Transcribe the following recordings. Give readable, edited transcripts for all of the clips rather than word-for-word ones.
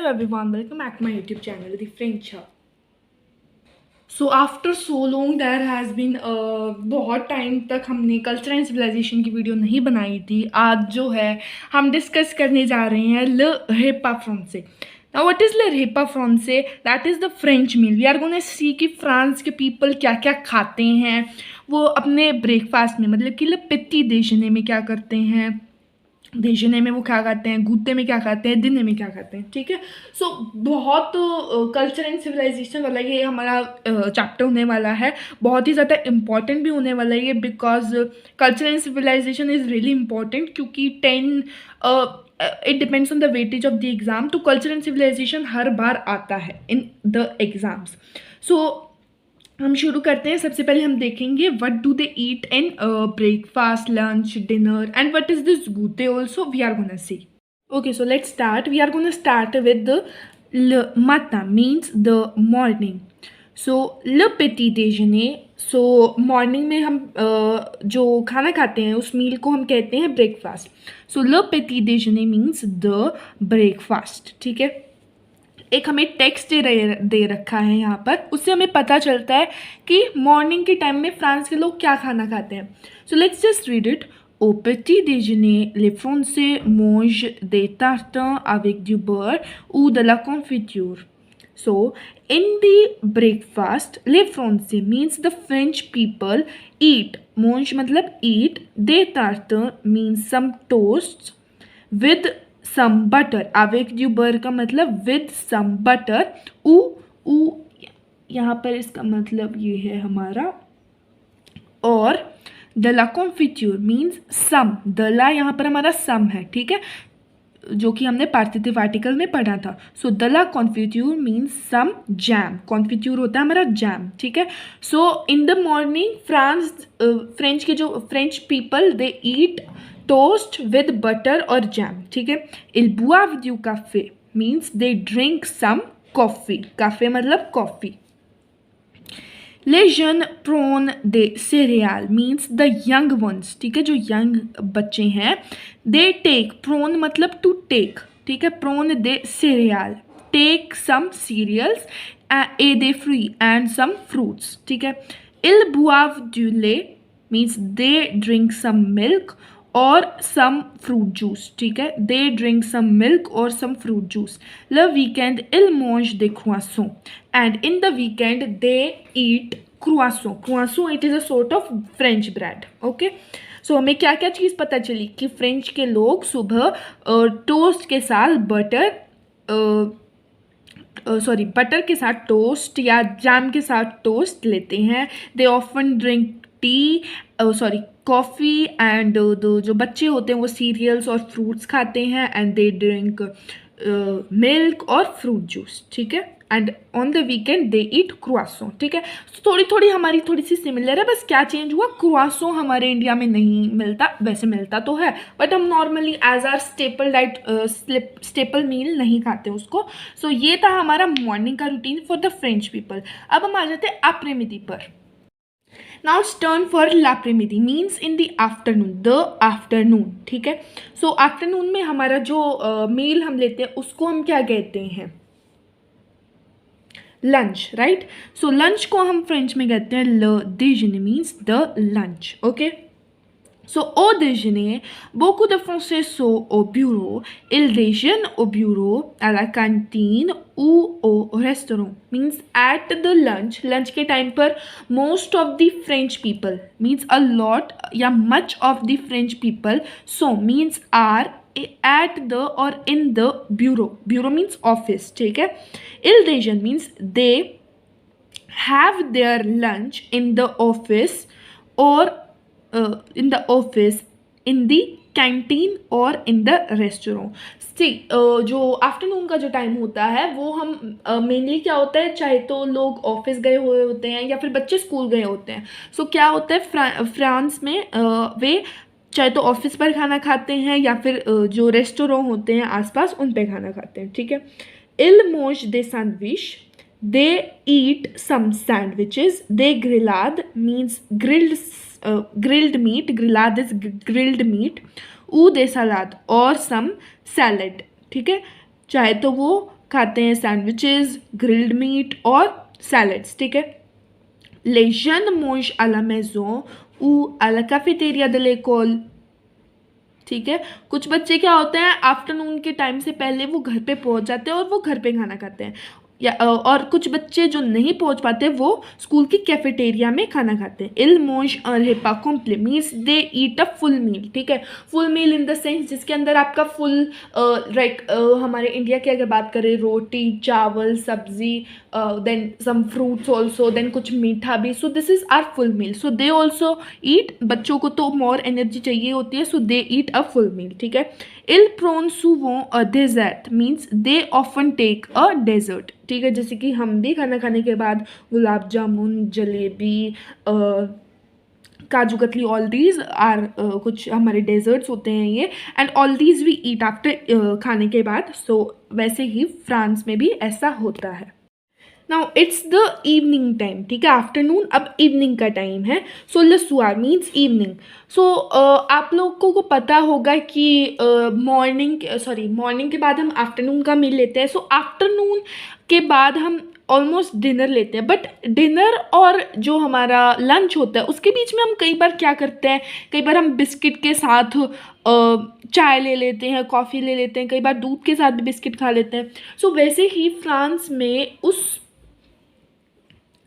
Hello everyone, welcome back to my YouTube channel, The French Hub. So after so long there has been बहुत time तक हमने culture and civilisation की video नहीं बनाई थी. आज जो है हम डिस्कस करने जा रहे हैं ले रिpas français. Now what is le repas français? That is the French meal. We are going to see कि फ्रांस के पीपल क्या क्या खाते हैं वो अपने ब्रेकफास्ट में, मतलब कि ले petit déjeuner में क्या करते हैं, देशने में वो क्या खाते हैं, गूते में क्या खाते हैं, दिन में क्या खाते हैं. ठीक है. सो बहुत कल्चर एंड सिविलाइजेशन वाला ये हमारा चैप्टर होने वाला है. बहुत ही ज़्यादा इम्पॉर्टेंट भी होने वाला है ये, because culture and civilisation is really important, क्योंकि it depends on the weightage of the exam. तो कल्चर एंड सिविलाइजेशन हर बार आता है इन द एग्ज़ाम्स. सो हम शुरू करते हैं. सबसे पहले हम देखेंगे what do they eat in breakfast, lunch, dinner and what is this गूते also we are gonna see. Okay, so let's start. We are gonna start with the माता मीन्स द मॉर्निंग. सो ल पेटी déjeuner. सो morning में हम जो खाना खाते हैं उस मील को हम कहते हैं ब्रेकफास्ट. सो ल पेटी déjeuner मीन्स द ब्रेकफास्ट. ठीक है. एक हमें टेक्स्ट दे रखा है यहाँ पर, उससे हमें पता चलता है कि मॉर्निंग के टाइम में फ्रांस के लोग क्या खाना खाते हैं. So let's just read it. Au petit déjeuner, les Français mangent des tartines avec du beurre ou de la confiture. So, in the breakfast, les Français means the French people eat. Mange मतलब eat. Des tartines means some toasts with some butter. avec du beurre का मतलब with some butter. ऊ यहाँ पर इसका मतलब ये है हमारा. और द ला कॉन्फिट्यूर मीन्स सम. द ला यहाँ पर हमारा सम है. ठीक है, जो कि हमने पार्थिव आर्टिकल में पढ़ा था. सो द ला कॉन्फिट्यूर मीन्स सम जैम. कॉन्फिट्यूर होता है हमारा जैम. ठीक है. So in the morning French के जो French people they eat toast with butter और जैम. ठीक है. इल बुआव दू काफे means they drink some coffee. काफे मतलब coffee. Les jeunes prônent des céréales means the young ones. ठीक है, जो यंग बच्चे हैं. They take, prône मतलब to take. ठीक है. prône des céréales, take some cereals et des fruits and some fruits. ठीक है. Ils boivent du lait means they drink some milk और some fruit juice. ठीक है. they drink some milk or some fruit juice. Le weekend ils mangent des croissants and in the weekend they eat croissant. croissant it is a sort of French bread. okay. सो हमें क्या क्या चीज़ पता चली कि French के लोग सुबह toast के साथ बटर के साथ टोस्ट या जैम के साथ टोस्ट लेते हैं. They often drink tea coffee and जो बच्चे होते हैं वो सीरियल्स और फ्रूट्स खाते हैं. एंड दे ड्रिंक मिल्क और फ्रूट जूस. ठीक है. एंड ऑन द वीकेंड दे ईट क्रुआसों. ठीक है. थोड़ी हमारी थोड़ी सी सिमिलर है, बस क्या चेंज हुआ, क्रुआसों हमारे इंडिया में नहीं मिलता. वैसे मिलता तो है बट हम normally as are staple diet staple meal नहीं खाते उसको. सो ये था हमारा मॉर्निंग का routine for the French people. अब हम आ जाते हैं après-midi पर. Now it's turn for l'après-midi means in the afternoon, the afternoon. ठीक है. सो आफ्टरनून में हमारा जो मील हम लेते हैं उसको हम क्या कहते हैं, लंच. राइट. सो लंच को हम फ्रेंच में कहते हैं le déjeuner means the lunch. Okay. So, au déjeuner, beaucoup de Français sont au bureau. Ils déjeunent au bureau, à la cantine ou au restaurant. Means at the lunch. Lunch के time पर most of the French people means a lot या much of the French people so means are at the or in the bureau. Bureau means office. ठीक है. Ils déjeunent means they have their lunch in the office or in the office, in the canteen और in the restaurant. जो afternoon का जो time होता है वो हम मेनली क्या होता है, चाहे तो लोग ऑफिस गए हुए होते हैं या फिर बच्चे स्कूल गए होते हैं. सो क्या होता है फ्रांस में वे चाहे तो ऑफिस पर खाना खाते हैं या फिर जो रेस्टोरेंट होते हैं आसपास उन पे खाना खाते हैं. ठीक है. इल मोज दे sandwich, they eat some sandwiches. They ग्रिलाद means grilled meat. grillad is grilled meat. ou des salad और some salad. ठीक है. चाहे तो वो खाते हैं सैंडविचेस, ग्रिल्ड मीट और सैलड्स, ठीक है। Les jeunes mangent à la maison ou à la cafétéria de l'école, ठीक है। कुछ बच्चे क्या होते हैं, आफ्टरनून के टाइम से पहले वो घर पे पहुंच जाते हैं और वो घर पे खाना खाते हैं, या और कुछ बच्चे जो नहीं पहुंच पाते वो स्कूल की कैफेटेरिया में खाना खाते हैं। इल मोंश रेपा कॉम्प्ले means they eat a full meal, ठीक है। Full meal in the sense जिसके अंदर आपका फुल लाइक हमारे इंडिया की अगर बात करें, रोटी, चावल, सब्जी, then some fruits also, then कुछ मीठा भी, so this is our full meal. So they also eat, बच्चों को तो मोर एनर्जी चाहिए होती है, सो दे ईट अ फुल मील, ठीक है। इल प्रोन souvent अ डेजर्ट means they often take a dessert, ठीक है। जैसे कि हम भी खाना खाने के बाद gulab jamun, jalebi, kaju katli, all these are कुछ हमारे डेजर्ट्स होते हैं ये, and all these we eat after खाने के बाद। सो वैसे ही फ्रांस में भी ऐसा होता है। Now it's the evening time, ठीक है, आफ्टरनून अब इवनिंग का टाइम है। सो le soir मीन्स इवनिंग। सो आप लोगों को पता होगा कि मॉर्निंग के बाद हम आफ्टरनून का मील लेते हैं। सो आफ्टरनून के बाद हम ऑलमोस्ट डिनर लेते हैं, बट डिनर और जो हमारा लंच होता है उसके बीच में हम कई बार क्या करते हैं, कई बार हम बिस्किट के साथ चाय ले लेते हैं, कॉफ़ी ले लेते हैं, कई बार दूध के साथ भी बिस्किट खा लेते हैं। सो वैसे ही फ्रांस में उस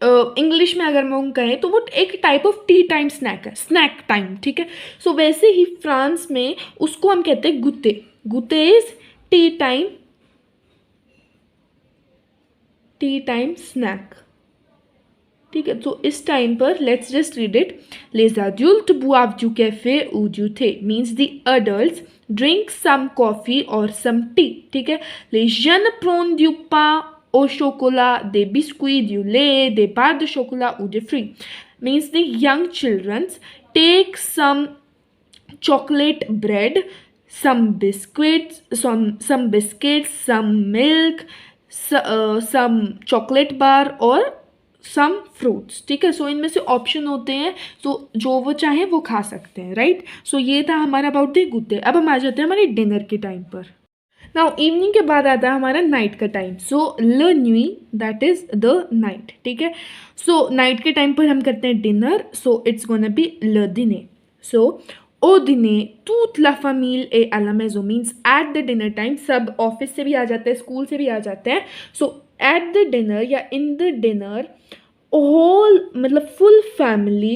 इंग्लिश में अगर हम कहें तो वो एक type of tea time snack है, स्नैक टाइम, ठीक है। सो वैसे ही फ्रांस में उसको हम कहते हैं गुते। गुते इज टी टाइम स्नैक, ठीक है। तो इस टाइम पर let's just read it. Les adultes boivent du café ou du thé means the adults drink some coffee or some tea, ठीक है। Les jeunes prennent du pain au chocolat, des biscuits, du lait, des barres de chocolat ou des fruits means the young children take some chocolate bread, some biscuits, some milk, some chocolate bar और some fruits, ठीक है। सो इनमें से option होते हैं, तो जो वो चाहे वो खा सकते हैं, राइट। सो ये था हमारा अबाउट द गुड डे। अब हम आ जाते हैं हमारे डिनर के टाइम पर। नाउ इवनिंग के बाद आता है हमारा नाइट का टाइम। सो ल न्यूई दैट इज द नाइट, ठीक है। सो नाइट के टाइम पर हम करते हैं dinner. So it's gonna be ल दिने। सो ओ दिने toute la famille est à la maison means at the dinner time, सब ऑफिस से भी आ जाते हैं, स्कूल से भी आ जाते हैं। सो एट द डिनर या इन द डिनर होल मतलब full family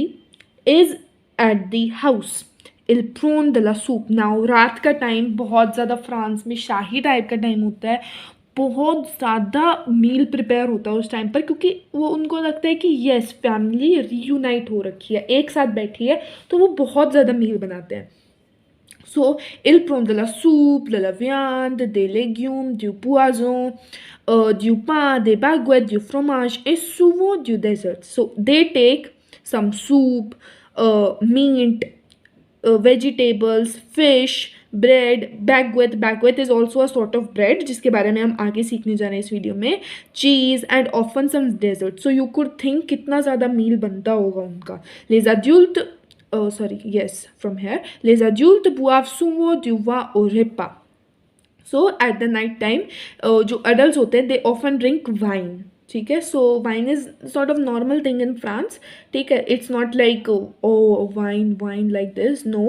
is at the house. इल प्रोन द ला सूप। नाउ रात का टाइम बहुत ज़्यादा फ्रांस में शाही टाइप का टाइम होता है, बहुत ज़्यादा मील प्रिपेयर होता है उस टाइम पर, क्योंकि वो उनको लगता है कि येस फैमिली रीयूनाइट हो रखी है, एक साथ बैठी है, तो वो बहुत ज़्यादा मील बनाते हैं। So, ils prennent de la soupe, de la viande, des légumes, du poisson, du pain, des baguettes, du fromage et souvent du dessert. So, they take some soup, meat, vegetables, fish, bread, baguette. Baguette is also a sort of bread जिसके बारे में हम आगे सीखने जा रहे हैं इस वीडियो में. Cheese and often some dessert. So you could think कितना ज़्यादा मील बनता होगा उनका. Les adultes from here. Les adultes boivent souvent du vin au repas. So at the night time, जो adults होते हैं they often drink wine. ठीक है. So wine is sort of normal thing in France. ठीक है. It's not like wine like this. No,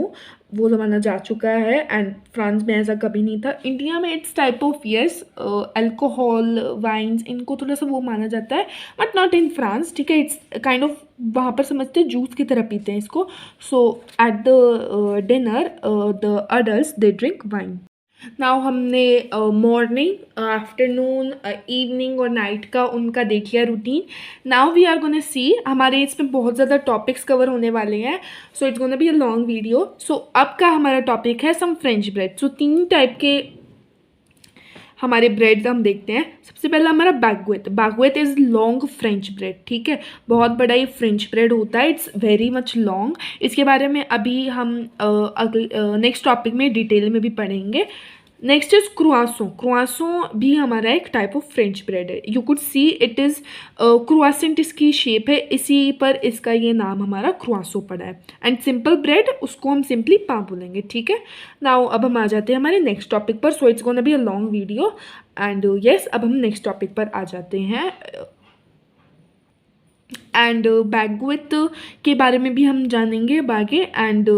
वो ज़माना जा चुका है एंड फ्रांस में ऐसा कभी नहीं था. इंडिया में it's type of yes alcohol wines इनको थोड़ा सा वो माना जाता है, बट नॉट इन फ्रांस. ठीक है. इट्स काइंड ऑफ वहाँ पर समझते हैं जूस की तरह पीते हैं इसको. So at the dinner the adults they drink wine. Now हमने मॉर्निंग आफ्टरनून इवनिंग और नाइट का उनका देख लिया routine. Now we are gonna see, हमारे इसमें बहुत ज़्यादा टॉपिक्स कवर होने वाले हैं. So it's gonna be a long video. So अब का हमारा टॉपिक है some French bread. So 3 type के हमारे ब्रेड हम देखते हैं. सबसे पहला हमारा baguette. Baguette is long French bread. ठीक है. बहुत बड़ा ये फ्रेंच ब्रेड होता है. It's very much long. इसके बारे में अभी हम नेक्स्ट टॉपिक में डिटेल में भी पढ़ेंगे. Next is क्रुआसो। क्रुआसो भी हमारा एक टाइप ऑफ फ्रेंच ब्रेड है। You could see it is croissant इसकी शेप है, इसी पर इसका ये नाम हमारा क्रुआसो पड़ा है। एंड सिंपल ब्रेड उसको हम सिंपली पा बोलेंगे, ठीक है। नाउ अब हम आ जाते हैं हमारे नेक्स्ट टॉपिक पर। सो it's gonna be a long video and yes, अब हम नेक्स्ट टॉपिक पर आ जाते हैं। एंड बैगविथ के बारे में भी हम जानेंगे आगे। एंड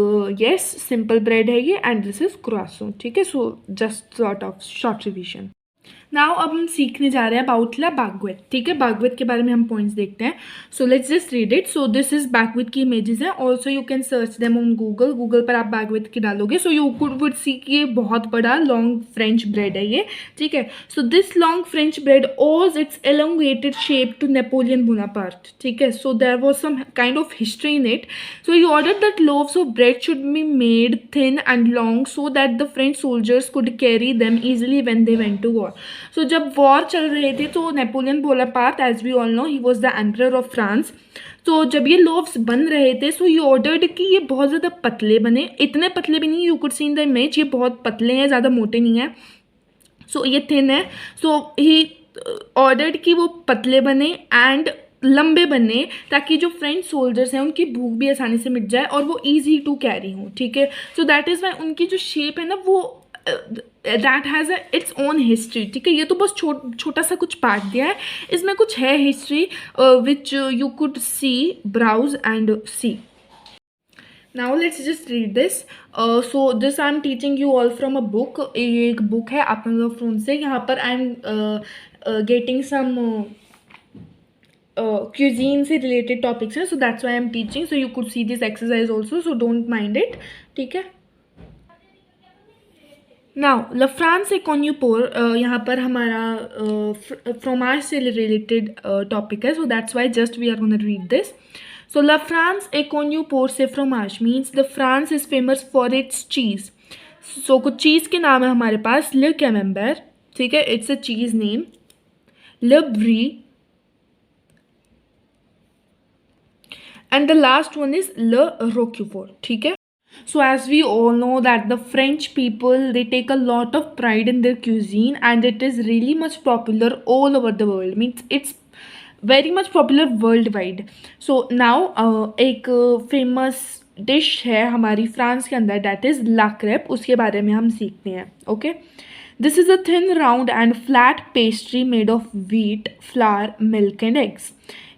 यस, सिंपल ब्रेड है ये एंड दिस इज क्रुआसो, ठीक है। So just sort of short revision. Now अब हम सीखने जा रहे हैं अबाउट ला बैगविथ, ठीक है। बैगविथ के बारे में हम पॉइंट्स देखते हैं। So let's just read it. So this is baguette की इमेजेस हैं। Also you can search them on Google. Google पर आप बैगविथ की डालोगे सो यू वुड सी कि ये बहुत बड़ा लॉन्ग फ्रेंच ब्रेड है ये, ठीक है। So this long French bread owes its elongated shape to Napoleon Bonaparte, ठीक है। So there was some kind of history in it. So he ordered that loaves of bread should be made thin and long so that the French soldiers could carry them easily when they went to war. So जब war चल रहे थे तो Napoleon Bonaparte, as we all know, he was the emperor of France. तो जब ये loaves बन रहे थे सो ही ऑर्डर्ड कि ये बहुत ज़्यादा पतले बने, इतने पतले भी नहीं, you could C in the image, ये बहुत पतले हैं, ज़्यादा मोटे नहीं है। सो ये थिन है। सो ही ऑर्डर्ड कि वो पतले बने एंड लंबे बने, ताकि जो फ्रेंच सोल्जर्स हैं उनकी भूख भी आसानी से मिट जाए और वो ईजी टू कैरी हो, ठीक है। सो दैट इज़ वाई उनकी जो शेप है ना वो that has its own history, ठीक है। ये तो बस छोटा सा कुछ पार्ट दिया है, इसमें कुछ है history which you could see, browse and see. Now let's just read this. So this I'm teaching you all from a book. ये एक बुक है आप लोग फ़ोन से। यहाँ पर I am getting some cuisine से रिलेटेड टॉपिक्स हैं, so that's why I am teaching. So you could see this exercise also, so don't mind it, ठीक है। नाउ ला फ्रांस एकोन्यूपोर, यहाँ पर हमारा फ्रोमाज से रिलेटेड टॉपिक है, so that's why just we are gonna read this. So La France est connue pour ses fromages, means the France is famous for its cheese. So कुछ चीज़ के नाम है हमारे पास। Le Camembert, ठीक है, it's a cheese name. Le Brie, and the last one is Le Roquefort, ठीक है। So as we all know that the French people, they take a lot of pride in their cuisine and it is really much popular all over the world, means it's very much popular world wide. So now एक famous dish है हमारी France के अंदर, that is La crepe. उसके बारे में हम सीखते हैं, okay. This is a thin round and flat pastry made of wheat, flour, milk and eggs.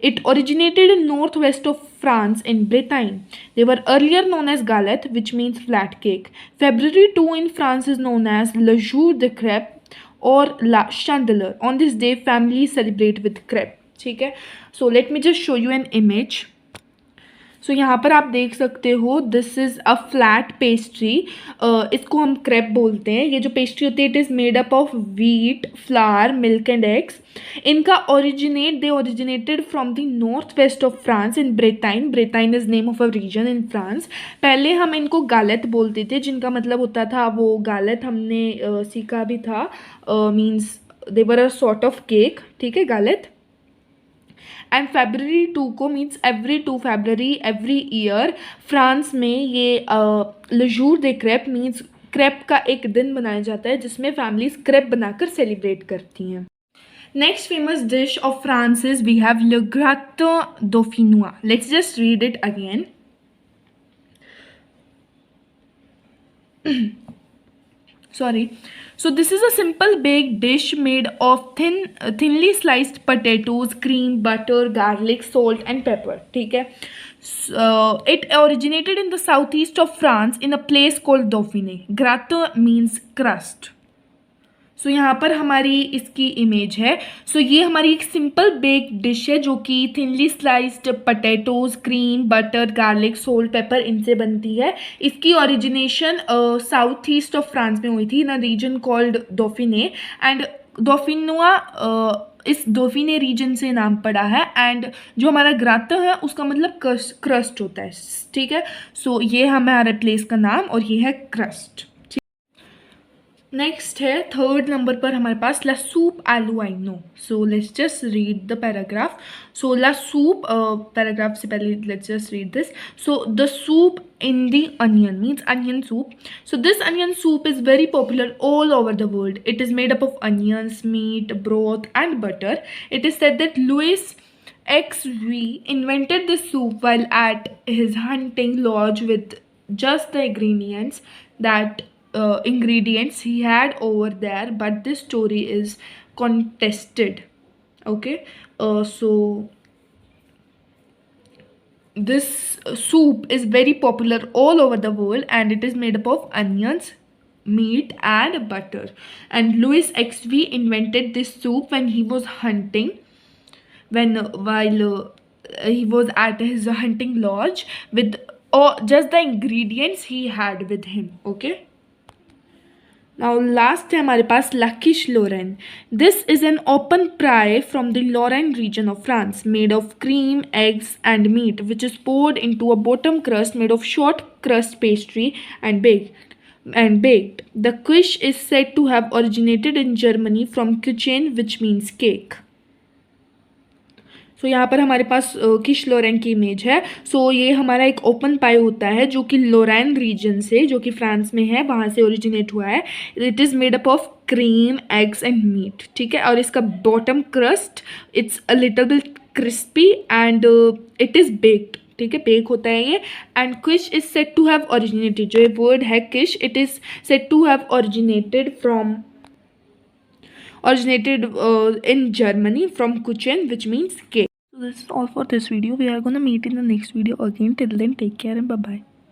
It originated in northwest of France in Bretagne. They were earlier known as galette, which means flat cake. February 2 in France is known as le jour de crêpe or la chandeleur. On this day, families celebrate with crêpe. ठीक है। So let me just show you an image. सो यहाँ पर आप देख सकते हो, this is a flat pastry, इसको हम क्रेप बोलते हैं। ये जो पेस्ट्री होती है it is made up of wheat, flour, milk and eggs. इनका they originated from the north west of France in Brittany. Brittany is name of a region in France. पहले हम इनको गालेट बोलते थे, जिनका मतलब होता था, वो गालेट हमने सीखा भी था, means they were a sort of cake, ठीक है, गालेट। एंड February 2 को means every 2 February every year France में ये ले जूर दे क्रेप मीन्स क्रेप का एक दिन मनाया जाता है, जिसमें फैमिलीज क्रेप बनाकर सेलिब्रेट करती हैं। Next famous dish of France is we have ले ग्राtin dauphinois. Let's just read it again. Sorry. So this is a simple baked dish made of thinly sliced potatoes, cream, butter, garlic, salt and pepper. ठीक है। It originated in the southeast of France in a place called Dauphiné. Gratin means crust. सो यहाँ पर हमारी इसकी image है। सो ये हमारी एक सिंपल बेक डिश है जो कि thinly sliced potatoes, cream, butter, garlic, salt, paper इनसे बनती है। इसकी origination south east of France में हुई थी, इन अ रीजन कॉल्ड डोफिने। एंड डोफिनुआ इस डोफिने रीजन से नाम पड़ा है। एंड जो हमारा ग्राता है उसका मतलब क्रस्ट होता है, ठीक है। सो ये हमारे प्लेस का नाम और ये है क्रस्ट। नेक्स्ट है थर्ड नंबर पर हमारे पास ला सूप आलू आई नो. So let's just read the paragraph. So ला सूप, पैराग्राफ से पहले let's just read this. So the soup in the onion means onion soup. So this onion soup is very popular all over the world. It is made up of onions, meat, broth and butter. It is said that Louis XV invented this soup while at his hunting lodge with just the ingredients he had over there, but this story is contested. Okay. So this soup is very popular all over the world and it is made up of onions, meat and butter. And Louis XV invented this soup when he was hunting, while he was at his hunting lodge with just the ingredients he had with him. Okay. Now last है हमारे पास La Quiche Lorraine. This is an open pie from the Lorraine region of France, made of cream, eggs and meat, which is poured into a bottom crust made of short crust pastry and baked. The quiche is said to have originated in Germany from Kuchen, which means cake. सो यहाँ पर हमारे पास किश लोरेन की image है. सो ये हमारा एक open पाई होता है जो कि लोरेन रीजन से, जो कि फ्रांस में है, वहाँ से ओरिजिनेट हुआ है. It is made up of cream, eggs and meat. ठीक है. और इसका bottom crust it's a little bit crispy and it is baked. ठीक है, बेक होता है ये. And quiche is said to have originated, जो ये वर्ड है quiche, it is said to have originated in Germany from Kuchen, which means cake. So this is all for this video. We are gonna meet in the next video again. Till then, take care and bye bye.